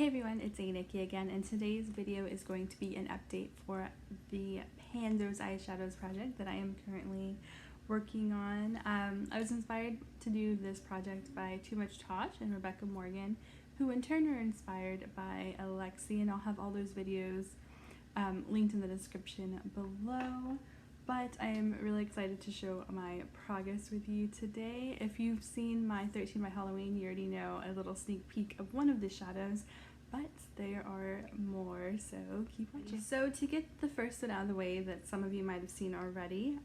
Hey everyone, it's Nikki again, and today's video is going to be an update for the Pan Those Eyeshadows project that I am currently working on. I was inspired to do this project by Too Much Tosh and Rebecca Morgan, who in turn were inspired by Alexi, and I'll have all those videos linked in the description below. But I am really excited to show my progress with you today. If you've seen my 13 by Halloween, you already know a little sneak peek of one of the shadows, but there are more, so keep watching. So to get the first one out of the way that some of you might have seen already,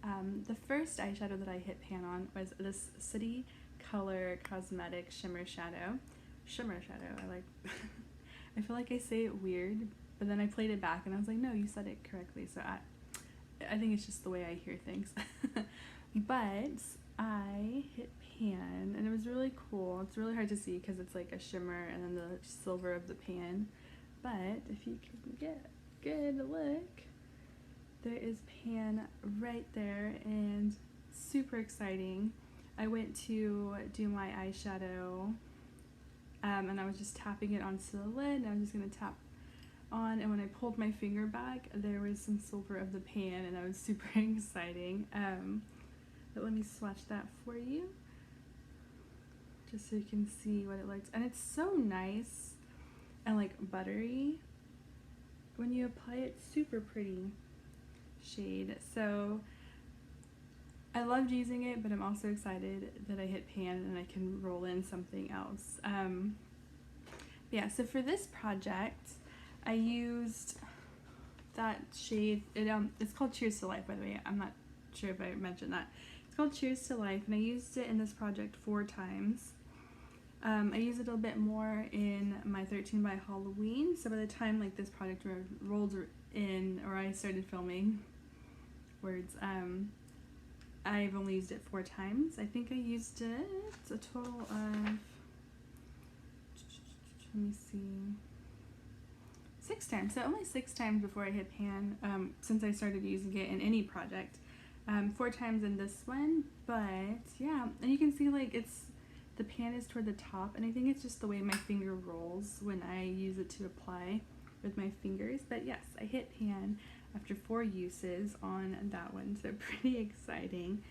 the first eyeshadow that I hit pan on was this City Color Cosmetic Shimmer Shadow. I like I feel like I say it weird, but then I played it back and I was like, no, you said it correctly, so I think it's just the way I hear things. But I hit pan and it was really cool. It's really hard to see because it's like a shimmer and then the silver of the pan, but if you can get a good look, there is pan right there and super exciting. I went to do my eyeshadow and I was just tapping it onto the lid, and I was just going to tap on, and when I pulled my finger back, there was some silver of the pan, and that was super exciting. But let me swatch that for you just so you can see what it looks. And it's so nice and like buttery when you apply it. Super pretty shade. So I loved using it, but I'm also excited that I hit pan and I can roll in something else. Yeah, so for this project I used that shade. It's called Cheers to Life, by the way. I'm not sure if I mentioned that. It's called Cheers to Life, and I used it in this project 4 times. I used it a little bit more in my 13 by Halloween, so by the time like this project rolled in, or I started filming words, I've only used it 4 times. I think I used it a total of, let me see, 6 times. So only 6 times before I hit pan since I started using it in any project. 4 times in this one, but yeah, and you can see like the pan is toward the top, and I think it's just the way my finger rolls when I use it to apply with my fingers. But yes, I hit pan after 4 uses on that one, so pretty exciting.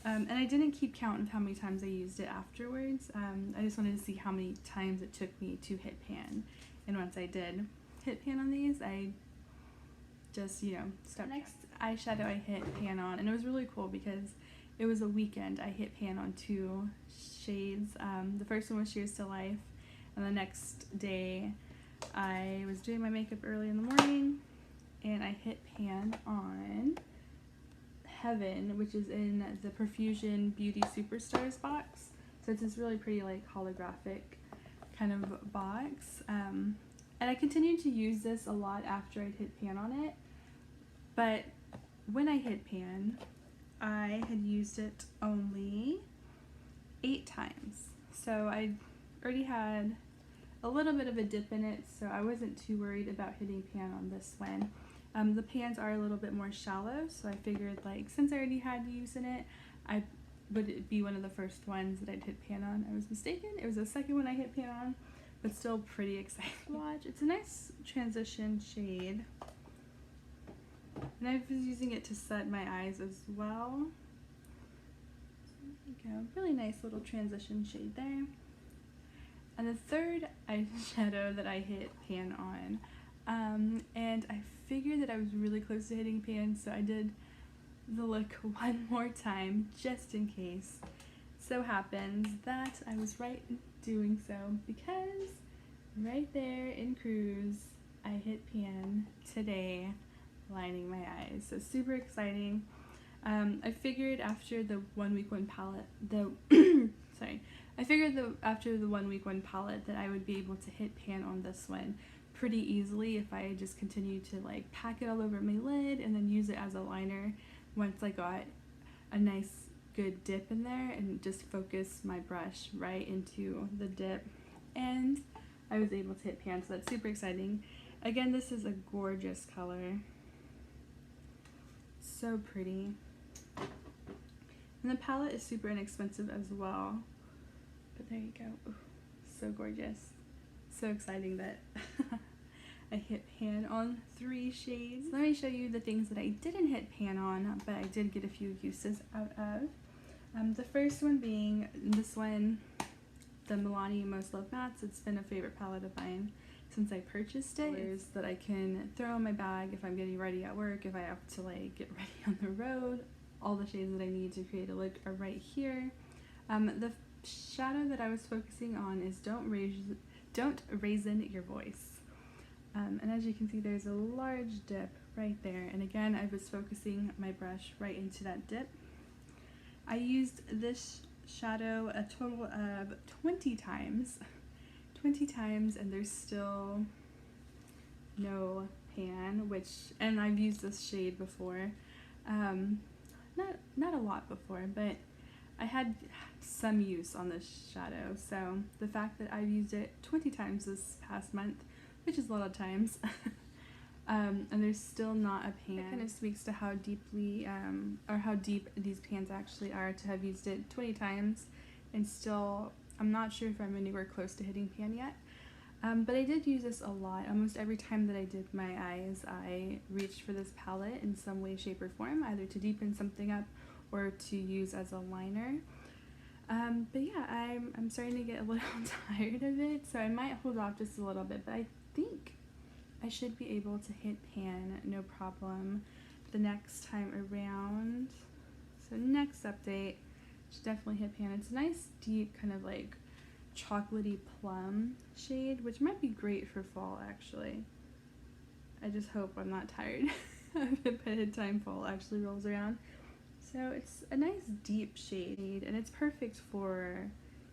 And I didn't keep count of how many times I used it afterwards. I just wanted to see how many times it took me to hit pan, and once I did hit pan on these, I just, stopped. Next eyeshadow I hit pan on, and it was really cool because it was a weekend. I hit pan on 2 shades. The first one was Cheers to Life, and the next day I was doing my makeup early in the morning and I hit pan on Heaven, which is in the Profusion Beauty Superstars box. So it's this really pretty like holographic kind of box. And I continued to use this a lot after I'd hit pan on it, but when I hit pan, I had used it only 8 times. So I already had a little bit of a dip in it, so I wasn't too worried about hitting pan on this one. The pans are a little bit more shallow, so I figured like since I already had use in it, I would be one of the first ones that I'd hit pan on. I was mistaken. It was the second one I hit pan on, but still pretty exciting to watch. It's a nice transition shade, and I was using it to set my eyes as well. So there you go, really nice little transition shade there. And the third eyeshadow that I hit pan on, and I figured that I was really close to hitting pan, so I did the look one more time just in case. So happens that I was right in doing so, because right there in Cruise I hit pan today, lining my eyes. So super exciting. I figured after the 1 week 1 palette, after the 1 week 1 palette that I would be able to hit pan on this one pretty easily if I just continued to like pack it all over my lid and then use it as a liner once I got a nice good dip in there, and just focus my brush right into the dip, and I was able to hit pan, so that's super exciting. Again, this is a gorgeous color, so pretty, and the palette is super inexpensive as well, but there you go. Ooh, so gorgeous. so exciting that I hit pan on 3 shades. Let me show you the things that I didn't hit pan on, but I did get a few uses out of. The first one being this one, the Milano Most Loved Mattes. It's been a favorite palette of mine since I purchased it. Colors that I can throw in my bag if I'm getting ready at work, if I have to like get ready on the road. All the shades that I need to create a look are right here. The shadow that I was focusing on is Don't Raisin Your Voice. And as you can see, there's a large dip right there. And again, I was focusing my brush right into that dip. I used this shadow a total of 20 times, and there's still no pan, and I've used this shade before. Not a lot before, but I had some use on this shadow, so the fact that I've used it 20 times this past month, which is a lot of times, and there's still not a pan. It kind of speaks to how deeply, or how deep these pans actually are to have used it 20 times, and still, I'm not sure if I'm anywhere close to hitting pan yet. But I did use this a lot. Almost every time that I did my eyes, I reached for this palette in some way, shape, or form, either to deepen something up or to use as a liner. But yeah, I'm starting to get a little tired of it, so I might hold off just a little bit, but I think I should be able to hit pan no problem the next time around. So next update, should definitely hit pan. It's a nice deep kind of like chocolatey plum shade, which might be great for fall actually. I just hope I'm not tired of it by the time fall actually rolls around. So it's a nice deep shade, and it's perfect for,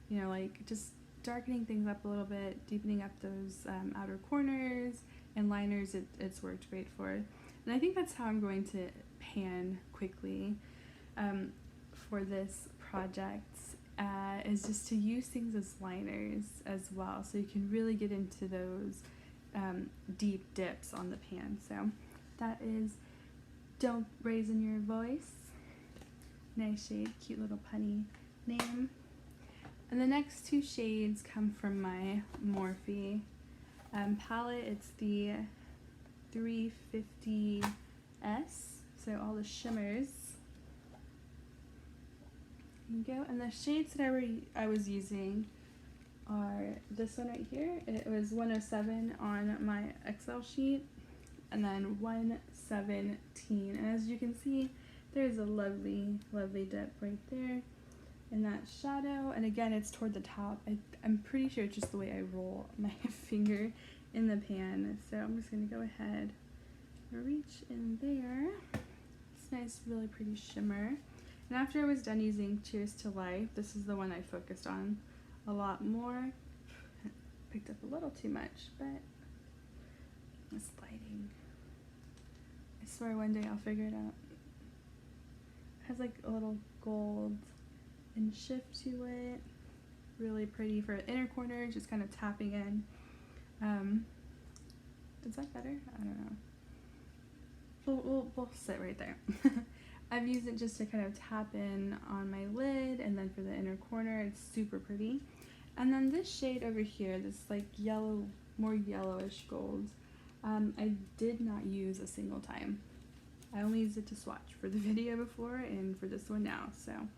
you know, like just darkening things up a little bit, deepening up those outer corners and liners. It's worked great for. And I think that's how I'm going to pan quickly for this project, is just to use things as liners as well, so you can really get into those deep dips on the pan. So that is Don't Raisin Your Voice. Nice shade, cute little punny name. And the next 2 shades come from my Morphe palette. It's the 350S, so all the shimmers. There you go. And the shades that I was using are this one right here. It was 107 on my Excel sheet, and then 117. And as you can see, there's a lovely, lovely dip right there in that shadow. And again, it's toward the top. I'm pretty sure it's just the way I roll my finger in the pan. So I'm just going to go ahead and reach in there. It's nice, really pretty shimmer. And after I was done using Cheers to Life, this is the one I focused on a lot more. Picked up a little too much, but this lighting. I swear one day I'll figure it out. Has like a little gold and shift to it. Really pretty for inner corner, just kind of tapping in. Is that better? I don't know. We'll sit right there. I've used it just to kind of tap in on my lid, and then for the inner corner, it's super pretty. And then this shade over here, this like yellow, more yellowish gold, I did not use a single time. I only used it to swatch for the video before and for this one now, so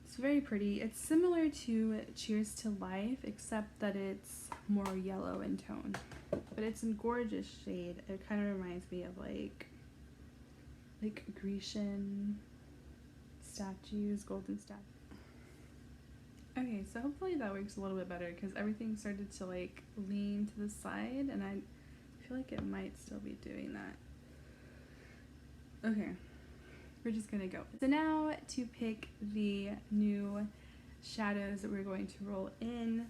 it's very pretty. It's similar to Cheers to Life, except that it's more yellow in tone, but it's a gorgeous shade. It kind of reminds me of like Grecian statues, golden statues. Okay, so hopefully that works a little bit better, because everything started to like lean to the side, and I feel like it might still be doing that. Okay, we're just gonna go. So now to pick the new shadows that we're going to roll in.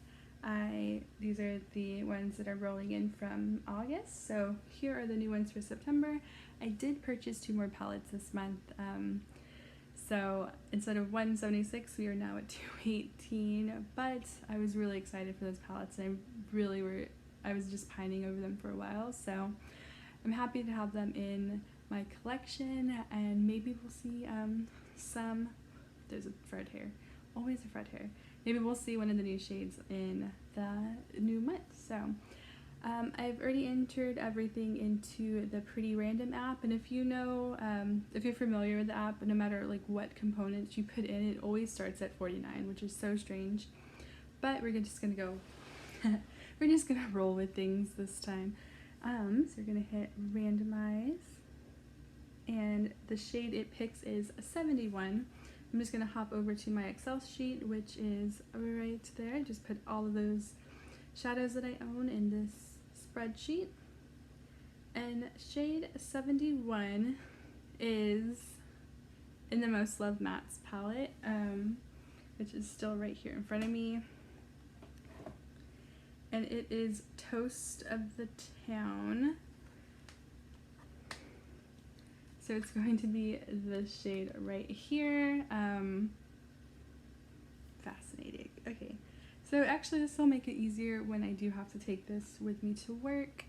These are the ones that are rolling in from August. So here are the new ones for September. I did purchase 2 more palettes this month. So instead of 176, we are now at 218. But I was really excited for those palettes, and I was just pining over them for a while. So I'm happy to have them in my collection, and maybe we'll see there's a thread hair, always a thread hair. Maybe we'll see one of the new shades in the new months. So I've already entered everything into the Pretty Random app, and if you know, if you're familiar with the app, no matter like what components you put in, it always starts at 49, which is so strange. But we're just gonna go, we're just gonna roll with things this time. So we're gonna hit randomize, and the shade it picks is 71. I'm just gonna hop over to my Excel sheet, which is right there. I just put all of those shadows that I own in this spreadsheet, and shade 71 is in the Most Loved Mattes palette, which is still right here in front of me, and it is Toast of the Town. So it's going to be this shade right here. Fascinating. Okay. So actually this will make it easier when I do have to take this with me to work.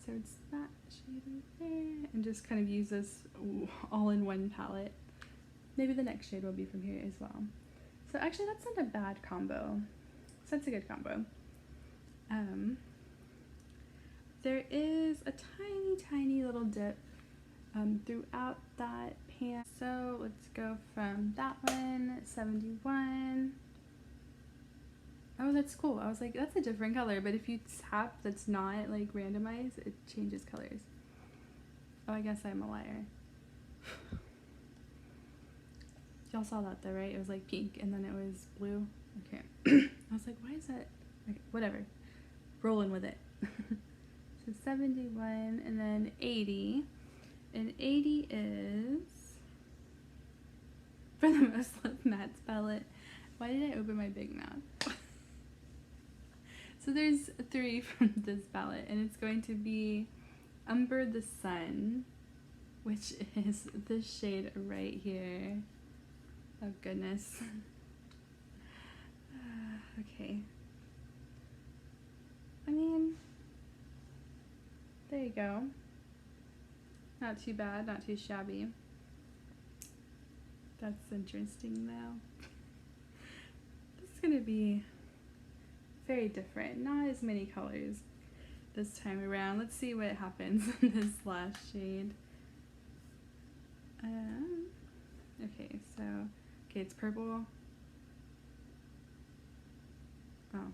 So it's that shade right there, and just kind of use this all in one palette. Maybe the next shade will be from here as well. So actually that's not a bad combo. So that's a good combo. There is a tiny little dip throughout that pan. So let's go from that one, 71. Oh, that's cool. I was like, that's a different color, but if you tap that's not like randomized, it changes colors. Oh, I guess I'm a liar. Y'all saw that though, right? It was like pink and then it was blue. Okay. I was like, why is that? Okay, whatever. Rolling with it. So 71 and then 80. And 80 is for the Most Loved Mattes palette. Why did I open my big mouth? So there's 3 from this palette, and it's going to be Umber the Sun, which is this shade right here. Oh goodness. Okay. I mean, there you go. Not too bad, not too shabby. That's interesting though. This is gonna be very different. Not as many colors this time around. Let's see what happens in this last shade. Okay, so, okay, it's purple. Oh.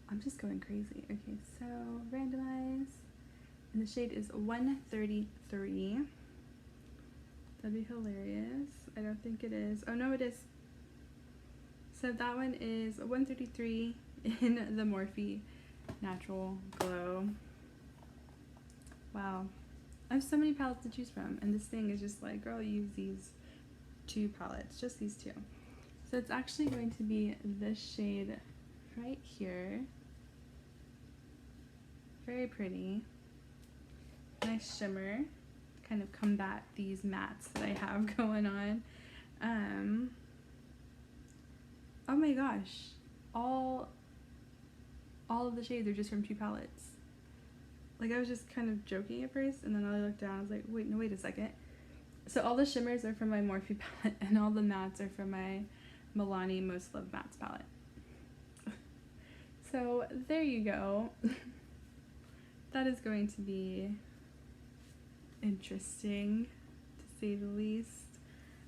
I'm just going crazy. Okay, so randomize. And the shade is 133. That'd be hilarious. I don't think it is. Oh no, it is. So that one is 133 in the Morphe Natural Glow. Wow. I have so many palettes to choose from, and this thing is just like, girl, use these 2 palettes, just these 2. So it's actually going to be this shade right here. Very pretty. Nice shimmer to kind of combat these mattes that I have going on. Oh my gosh, all of the shades are just from 2 palettes. Like, I was just kind of joking at first, and then I looked down, I was like, wait, no, wait a second. So all the shimmers are from my Morphe palette, and all the mattes are from my Milano Most Loved Mattes palette. So there you go. That is going to be interesting, to say the least.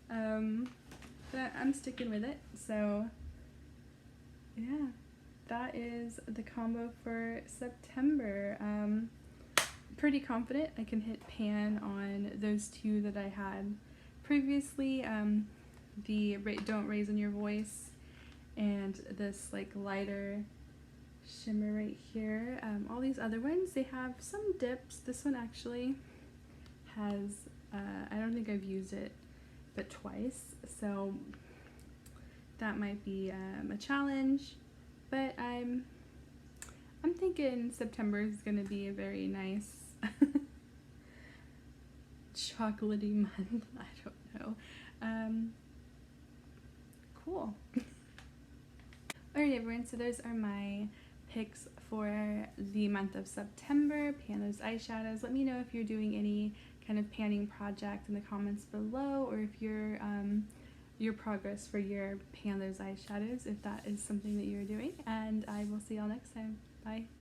But I'm sticking with it, so yeah, that is the combo for September. Pretty confident I can hit pan on those 2 that I had previously. The Don't Raisin Your Voice and this like lighter shimmer right here. All these other ones, they have some dips. This one actually has, I don't think I've used it but twice, so that might be a challenge, but I'm thinking September is gonna be a very nice chocolatey month. I don't know. Cool. Alright everyone, so those are my picks for the month of September. Pan Those Eyeshadows. Let me know if you're doing any kind of panning project in the comments below, or if you're your progress for your Pan Those Eyeshadows if that is something that you're doing, and I will see y'all next time. Bye.